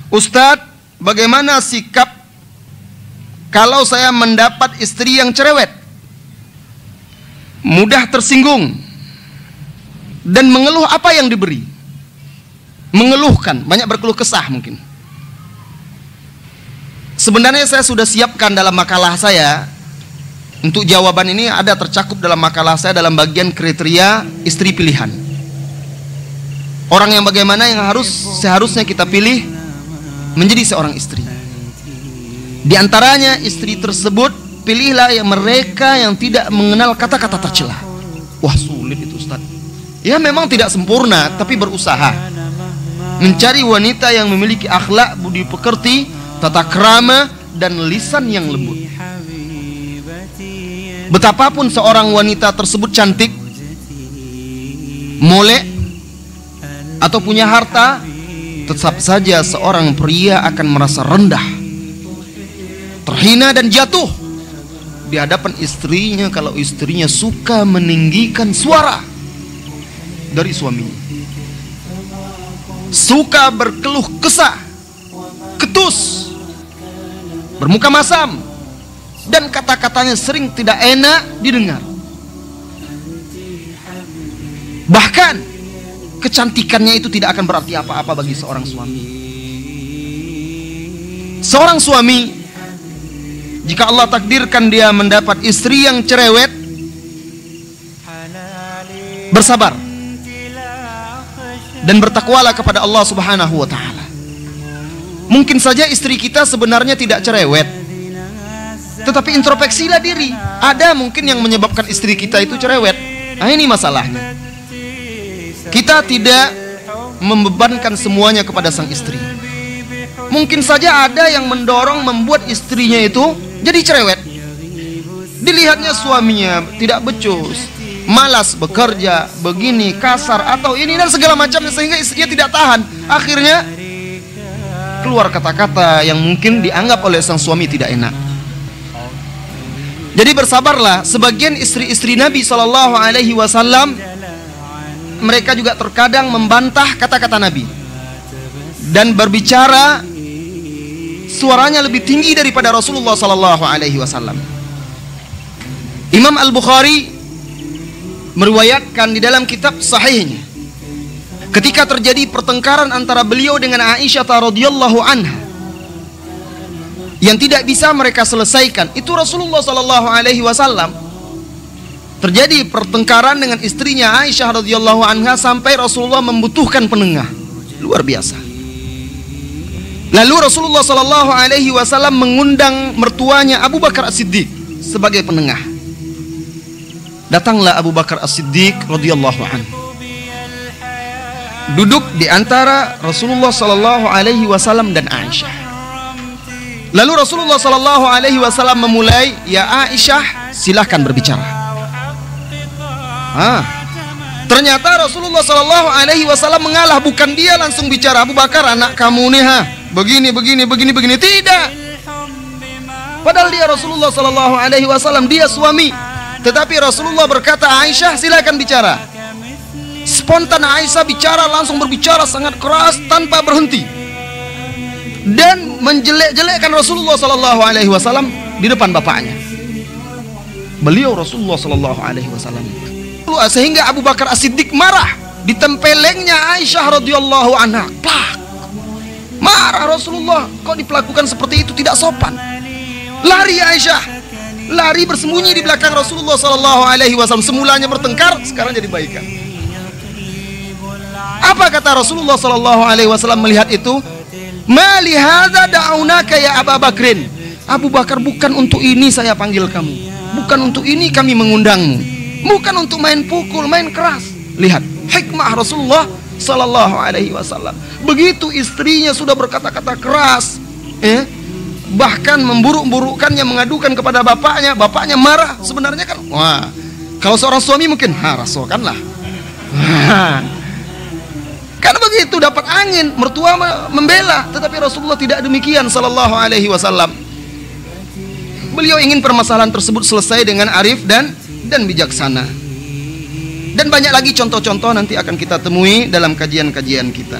Ustadz, bagaimana sikap kalau saya mendapat istri yang cerewet, mudah tersinggung, dan mengeluh apa yang diberi? Mengeluhkan, banyak berkeluh kesah mungkin. Sebenarnya saya sudah siapkan dalam makalah saya. Untuk jawaban ini ada tercakup dalam makalah saya dalam bagian kriteria istri pilihan. Orang yang bagaimana yang seharusnya kita pilih menjadi seorang istri. Di antaranya istri tersebut, pilihlah yang mereka yang tidak mengenal kata-kata tercela. Wah, sulit itu Ustaz. Ya memang tidak sempurna, tapi berusaha. Mencari wanita yang memiliki akhlak, budi pekerti, tata krama, dan lisan yang lembut. Betapapun seorang wanita tersebut cantik, molek, atau punya harta, tetap saja seorang pria akan merasa rendah, terhina dan jatuh di hadapan istrinya kalau istrinya suka meninggikan suara dari suaminya, suka berkeluh kesah, ketus, bermuka masam, dan kata-katanya sering tidak enak didengar. Bahkan kecantikannya itu tidak akan berarti apa-apa bagi seorang suami. Seorang suami, jika Allah takdirkan dia mendapat istri yang cerewet, bersabar dan bertakwalah kepada Allah Subhanahu wa ta'ala. Mungkin saja istri kita sebenarnya tidak cerewet, tetapi introspeksilah diri. Ada mungkin yang menyebabkan istri kita itu cerewet. Nah, ini masalahnya. Kita tidak membebankan semuanya kepada sang istri. Mungkin saja ada yang mendorong membuat istrinya itu jadi cerewet. Dilihatnya suaminya tidak becus, malas bekerja, begini, kasar, atau ini dan segala macamnya, sehingga istrinya tidak tahan. Akhirnya keluar kata-kata yang mungkin dianggap oleh sang suami tidak enak. Jadi bersabarlah. Sebagian istri-istri Nabi SAW, mereka juga terkadang membantah kata-kata Nabi dan berbicara suaranya lebih tinggi daripada Rasulullah SAW. Imam Al-Bukhari meriwayatkan di dalam kitab sahihnya, ketika terjadi pertengkaran antara beliau dengan Aisyah radhiyallahu anha yang tidak bisa mereka selesaikan, itu Rasulullah SAW terjadi pertengkaran dengan istrinya Aisyah radhiyallahu anha sampai Rasulullah membutuhkan penengah. Luar biasa. Lalu Rasulullah SAW mengundang mertuanya Abu Bakar As-Siddiq sebagai penengah. Datanglah Abu Bakar As-Siddiq radhiyallahu anhu, duduk di antara Rasulullah SAW dan Aisyah. Lalu Rasulullah SAW memulai, "Ya Aisyah, silahkan berbicara." Ternyata Rasulullah SAW mengalah, bukan dia langsung bicara, "Abu Bakar, anak kamu nih, begini. Tidak. Padahal dia Rasulullah SAW, dia suami. Tetapi Rasulullah berkata, "Aisyah, silakan bicara." Spontan Aisyah bicara, langsung berbicara sangat keras tanpa berhenti dan menjelek-jelekkan Rasulullah SAW di depan bapaknya. Beliau Rasulullah SAW. Sehingga Abu Bakar As-Siddiq marah, ditempelengnya Aisyah radhiyallahu anha. Plak. Marah Rasulullah, kok diperlakukan seperti itu, tidak sopan. Lari Aisyah, lari bersembunyi di belakang Rasulullah SAW. Semulanya bertengkar, sekarang jadi baikan. Apa kata Rasulullah SAW melihat itu? "Ma li hadza da'unaka ya Abu Bakrin." Abu Bakar, bukan untuk ini saya panggil kamu, bukan untuk ini kami mengundangmu, bukan untuk main pukul, main keras. Lihat hikmah Rasulullah SAW. Begitu istrinya sudah berkata-kata keras, bahkan memburuk-burukkannya, mengadukan kepada bapaknya, bapaknya marah. Sebenarnya kan, wah, kalau seorang suami mungkin rasakanlah. Karena begitu dapat angin, mertua membela, tetapi Rasulullah tidak demikian SAW. Beliau ingin permasalahan tersebut selesai dengan arif dan bijaksana. Dan banyak lagi contoh-contoh nanti akan kita temui dalam kajian-kajian kita.